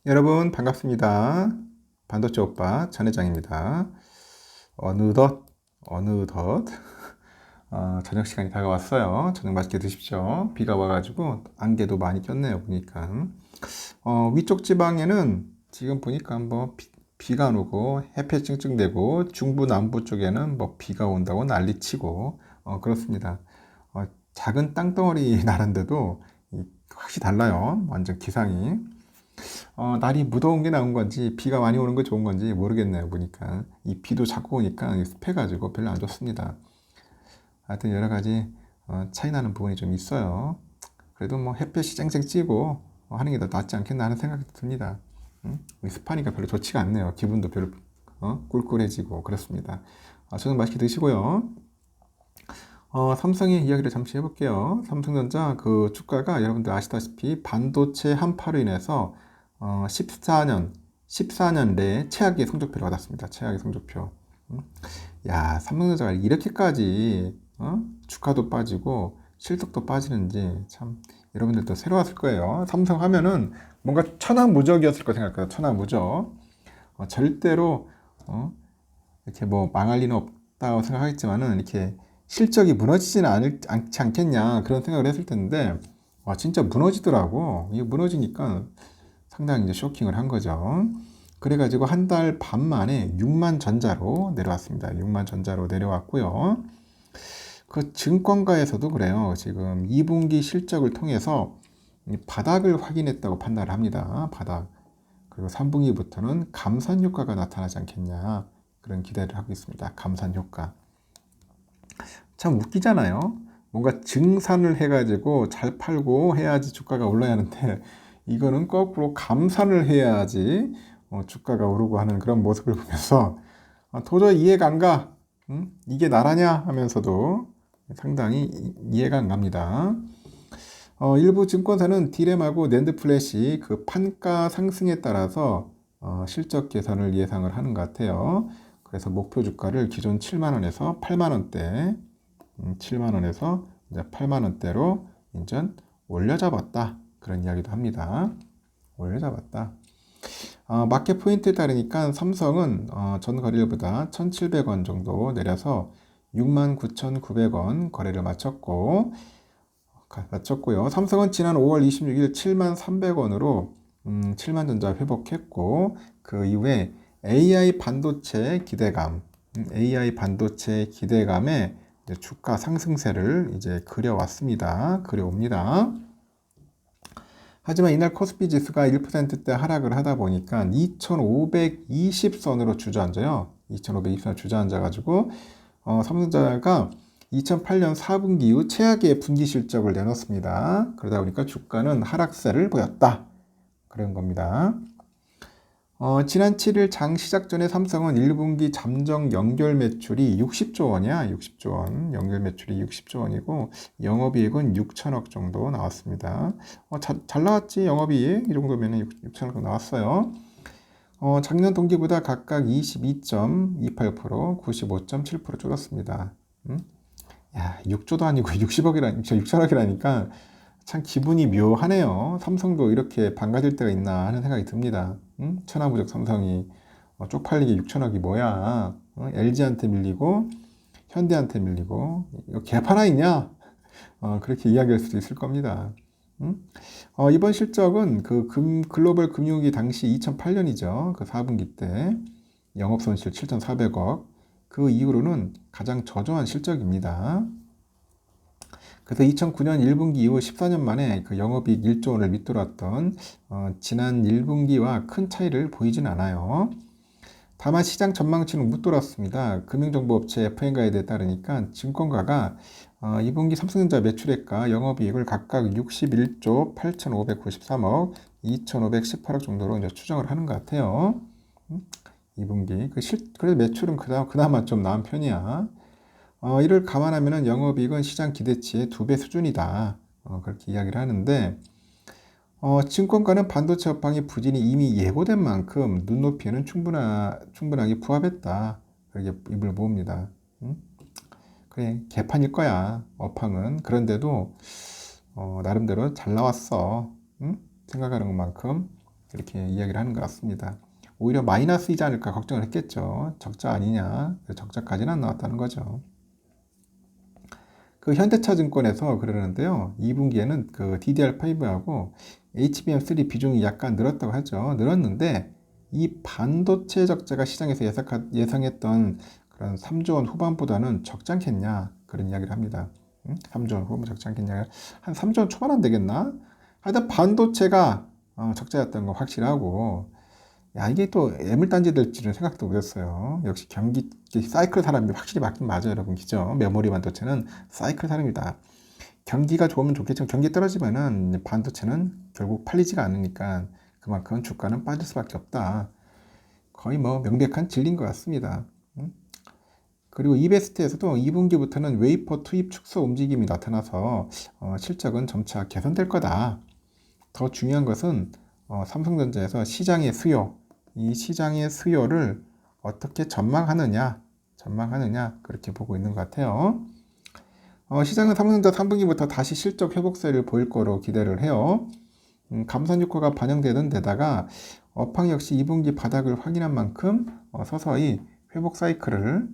여러분 반갑습니다. 반도체 오빠 전 회장입니다. 어느덧 저녁 시간이 다가왔어요. 저녁 맛있게 드십시오. 비가 와가지고 안개도 많이 꼈네요 보니까. 위쪽 지방에는 지금 보니까 뭐 비가 안 오고 햇볕 찡찡대고 중부 남부 쪽에는 뭐 비가 온다고 난리치고 그렇습니다. 작은 땅덩어리 나는데도 확실히 달라요. 완전 기상이. 날이 무더운 게 나은 건지 비가 많이 오는 거 좋은 건지 모르겠네요 보니까. 이 비도 자꾸 오니까 습해가지고 별로 안 좋습니다. 하여튼 여러 가지 차이 나는 부분이 좀 있어요. 그래도 뭐 햇볕이 쨍쨍 찌고 하는 게 더 낫지 않겠나 하는 생각이 듭니다. 습하니까 별로 좋지가 않네요. 기분도 별로 꿀꿀해지고 그렇습니다. 저는 맛있게 드시고요. 삼성의 이야기를 잠시 해볼게요. 삼성전자 그 주가가 여러분들 아시다시피 반도체 한파로 인해서 14년 내에 최악의 성적표를 받았습니다. 최악의 성적표. 야, 삼성전자가 이렇게까지 주가도 빠지고 실적도 빠지는지 참 여러분들도 새로웠을 거예요. 삼성 하면은 뭔가 천하무적이었을 거 생각해요. 천하무적. 절대로 이렇게 뭐 망할 리는 없다고 생각하겠지만은 이렇게 실적이 무너지지는 않지 않겠냐 그런 생각을 했을 텐데 와 진짜 무너지더라고. 이게 무너지니까 상당히 이제 쇼킹을 한 거죠. 그래가지고 한 달 반 만에 6만 전자로 내려왔습니다. 6만 전자로 내려왔고요. 그 증권가에서도 그래요. 지금 2분기 실적을 통해서 바닥을 확인했다고 판단을 합니다. 바닥. 그리고 3분기부터는 감산 효과가 나타나지 않겠냐 그런 기대를 하고 있습니다. 감산 효과. 참 웃기잖아요. 뭔가 증산을 해가지고 잘 팔고 해야지 주가가 올라야 하는데 이거는 거꾸로 감산을 해야지 주가가 오르고 하는 그런 모습을 보면서 도저히 이해가 안 가. 이게 나라냐 하면서도 상당히 이해가 안 갑니다. 일부 증권사는 디램하고 낸드 플래시 그 판가 상승에 따라서 실적 개선을 예상을 하는 것 같아요. 그래서 목표 주가를 기존 7만원에서 8만원대 7만원에서 이제 8만원대로 인전 올려잡았다. 그런 이야기도 합니다. 올려잡았다. 마켓 포인트에 따르니까 삼성은 전 거래일보다 1,700원 정도 내려서 69,900원 거래를 마쳤고요. 삼성은 지난 5월 26일 7,300원으로 7만전자 회복했고 그 이후에 AI 반도체 기대감에 주가 상승세를 이제 그려옵니다. 하지만 이날 코스피 지수가 1%대 하락을 하다 보니까 2,520선으로 주저앉아요. 2,520선 주저앉아가지고 삼성전자가 2008년 4분기 이후 최악의 분기 실적을 내놓습니다. 그러다 보니까 주가는 하락세를 보였다. 그런 겁니다. 지난 7일 장 시작 전에 삼성은 1분기 잠정 연결 매출이 60조 원이야. 60조 원. 연결 매출이 60조 원이고 영업이익은 6천억 정도 나왔습니다. 잘 나왔지. 영업이익 이 정도면 6천억 나왔어요. 작년 동기보다 각각 22.28%, 95.7% 줄었습니다. 야, 6조도 아니고 6천억이라니까 참 기분이 묘하네요. 삼성도 이렇게 반가질 때가 있나 하는 생각이 듭니다. 천하무적 삼성이 쪽팔리게 6천억이 뭐야? LG한테 밀리고 현대한테 밀리고 이거 갭 하나 있냐? 그렇게 이야기할 수도 있을 겁니다. 이번 실적은 그 글로벌 금융위기 당시 2008년이죠. 그 4분기 때 영업손실 7,400억. 그 이후로는 가장 저조한 실적입니다. 그래서 2009년 1분기 이후 14년 만에 그 영업이익 1조 원을 밑돌았던 지난 1분기와 큰 차이를 보이진 않아요. 다만 시장 전망치는 못 돌았습니다. 금융정보업체 FN가이드에 따르니까 증권가가 2분기 삼성전자 매출액과 영업이익을 각각 61조 8,593억, 2,518억 정도로 이제 추정을 하는 것 같아요. 2분기. 그래도 매출은 그나마 좀 나은 편이야. 이를 감안하면 영업이익은 시장 기대치의 2배 수준이다. 그렇게 이야기를 하는데 증권가는 반도체 업황의 부진이 이미 예고된 만큼 눈높이에는 충분하게 부합했다. 그렇게 입을 모읍니다. 그래, 개판일 거야. 업황은. 그런데도 나름대로 잘 나왔어. 생각하는 것만큼. 이렇게 이야기를 하는 것 같습니다. 오히려 마이너스이지 않을까 걱정을 했겠죠. 적자 아니냐. 적자까지는 안 나왔다는 거죠. 그 현대차증권에서 그러는데요. 2분기에는 그 DDR5하고 HBM3 비중이 약간 늘었다고 하죠. 늘었는데 이 반도체 적자가 시장에서 예상했던 그런 3조 원 후반보다는 적지 않겠냐. 그런 이야기를 합니다. 3조 원 후반 적지 않겠냐. 한 3조 원 초반 안 되겠나? 하여튼 반도체가 적자였던 거 확실하고, 야, 이게 또 애물단지 될지는 생각도 못했어요. 역시 경기 사이클 사람이 확실히 맞긴 맞아요, 여러분. 그죠? 메모리 반도체는 사이클 사람이다. 경기가 좋으면 좋겠지만 경기 떨어지면은 반도체는 결국 팔리지가 않으니까 그만큼 주가는 빠질 수밖에 없다. 거의 뭐 명백한 진리인 것 같습니다. 그리고 이베스트에서도 2분기부터는 웨이퍼 투입 축소 움직임이 나타나서 실적은 점차 개선될 거다. 더 중요한 것은 삼성전자에서 시장의 수요, 이 시장의 수요를 어떻게 전망하느냐 그렇게 보고 있는 것 같아요. 시장은 삼성전자 3분기부터 다시 실적 회복세를 보일 거로 기대를 해요. 감산 효과가 반영되는 데다가 업황 역시 2분기 바닥을 확인한 만큼 서서히 회복 사이클을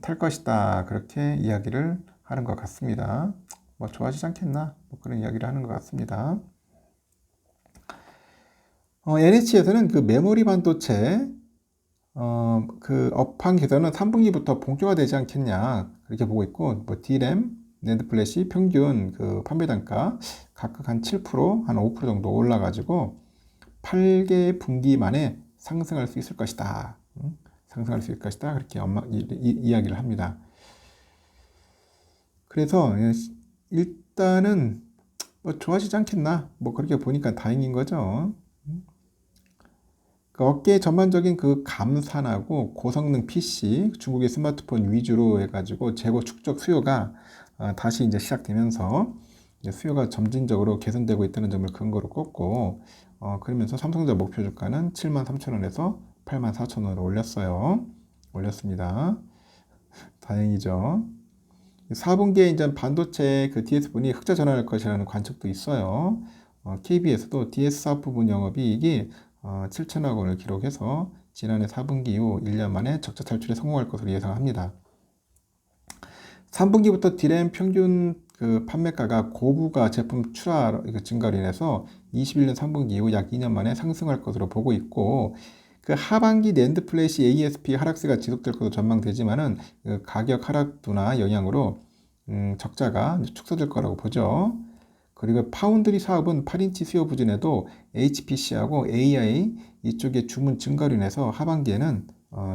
탈 것이다. 그렇게 이야기를 하는 것 같습니다. 뭐 좋아지지 않겠나? 뭐 그런 이야기를 하는 것 같습니다. NH에서는 그 메모리 반도체 그 업황 개선은 3분기부터 본격화되지 않겠냐 그렇게 보고 있고, 뭐 D램, 낸드 플래시 평균 그 판매 단가 각각 한 7%, 한 5% 정도 올라가지고 8개 분기 만에 상승할 수 있을 것이다. 상승할 수 있을 것이다. 그렇게 이야기를 합니다. 그래서 일단은 뭐 좋아지지 않겠나? 뭐 그렇게 보니까 다행인 거죠. 그 업계의 전반적인 그 감산하고 고성능 PC, 중국의 스마트폰 위주로 해가지고 재고 축적 수요가 다시 이제 시작되면서 이제 수요가 점진적으로 개선되고 있다는 점을 근거로 꼽고, 그러면서 삼성전자 목표 주가는 73,000원에서 84,000원으로 올렸습니다. 다행이죠. 4분기에 이제 반도체 그 DS분이 흑자 전환할 것이라는 관측도 있어요. KB에서도 DS4 부분 영업이익이 7천억 원을 기록해서 지난해 4분기 이후 1년 만에 적자 탈출에 성공할 것으로 예상합니다. 3분기부터 D램 평균 그 판매가가 고부가 제품 출하 증가로 인해서 21년 3분기 이후 약 2년 만에 상승할 것으로 보고 있고, 그 하반기 낸드 플래시 ASP 하락세가 지속될 것으로 전망되지만은 그 가격 하락 둔화 영향으로 적자가 축소될 거라고 보죠. 그리고 파운드리 사업은 8인치 수요 부진에도 HPC하고 AI 이쪽의 주문 증가로 인해서 하반기에는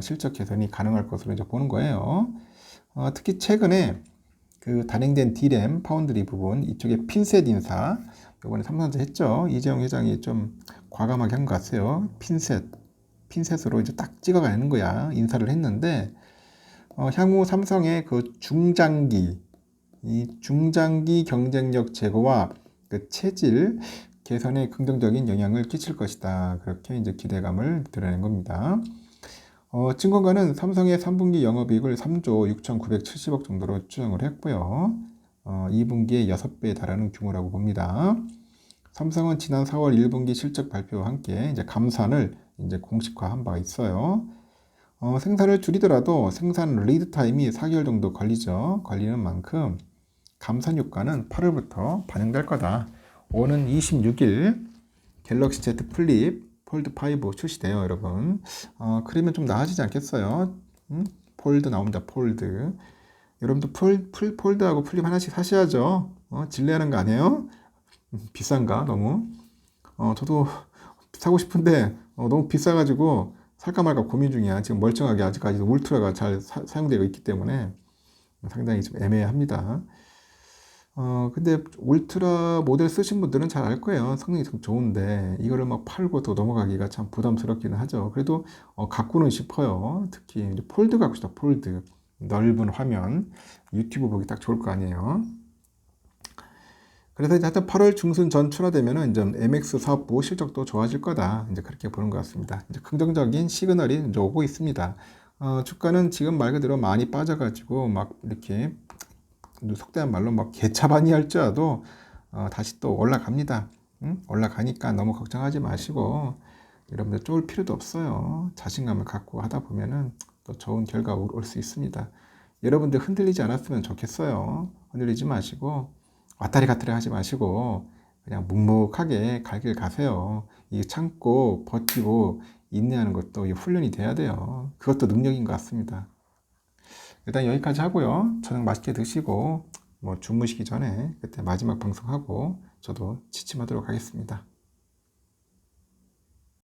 실적 개선이 가능할 것으로 이제 보는 거예요. 특히 최근에 그 단행된 D램 파운드리 부분 이쪽에 핀셋 인사, 이번에 삼성전자 했죠. 이재용 회장이 좀 과감하게 한 것 같아요. 핀셋으로 이제 딱 찍어가는 거야. 인사를 했는데 향후 삼성의 그 이 중장기 경쟁력 제고와 그 체질 개선에 긍정적인 영향을 끼칠 것이다. 그렇게 이제 기대감을 드러낸 겁니다. 증권가는 삼성의 3분기 영업이익을 3조 6,970억 정도로 추정을 했고요. 2분기에 6배에 달하는 규모라고 봅니다. 삼성은 지난 4월 1분기 실적 발표와 함께 이제 감산을 이제 공식화한 바가 있어요. 생산을 줄이더라도 생산 리드 타임이 4개월 정도 걸리는 만큼 감산 효과는 8월부터 반영될 거다. 오는 26일 갤럭시 Z 플립 폴드 5 출시돼요, 여러분. 그러면 좀 나아지지 않겠어요? 폴드 나옵니다, 폴드. 여러분도 폴드하고 플립 하나씩 사셔야죠. 질레하는 거 아니에요? 비싼가, 너무? 저도 사고 싶은데 너무 비싸가지고 살까 말까 고민 중이야. 지금 멀쩡하게 아직까지도 울트라가 잘 사용되고 있기 때문에 상당히 좀 애매합니다. 근데 울트라 모델 쓰신 분들은 잘 알 거예요. 성능이 참 좋은데 이거를 막 팔고 또 넘어가기가 참 부담스럽기는 하죠. 그래도 갖고는 싶어요. 특히 이제 폴드 갖고 싶다. 폴드 넓은 화면 유튜브 보기 딱 좋을 거 아니에요. 그래서 이제 하여튼 8월 중순 전 출하되면은 이제 MX 사업부 실적도 좋아질 거다. 이제 그렇게 보는 것 같습니다. 이제 긍정적인 시그널이 이제 오고 있습니다. 주가는 지금 말 그대로 많이 빠져가지고 막 이렇게 속대한 말로 막 개차반이 할지라도 다시 또 올라갑니다. 올라가니까 너무 걱정하지 마시고 여러분들 쫄 필요도 없어요. 자신감을 갖고 하다 보면은 또 좋은 결과 올 수 있습니다. 여러분들 흔들리지 않았으면 좋겠어요. 흔들리지 마시고 왔다리 갔다리 하지 마시고 그냥 묵묵하게 갈 길 가세요. 이 참고 버티고 인내하는 것도 훈련이 돼야 돼요. 그것도 능력인 것 같습니다. 일단 여기까지 하고요. 저녁 맛있게 드시고 뭐 주무시기 전에 그때 마지막 방송하고 저도 취침하도록 하겠습니다.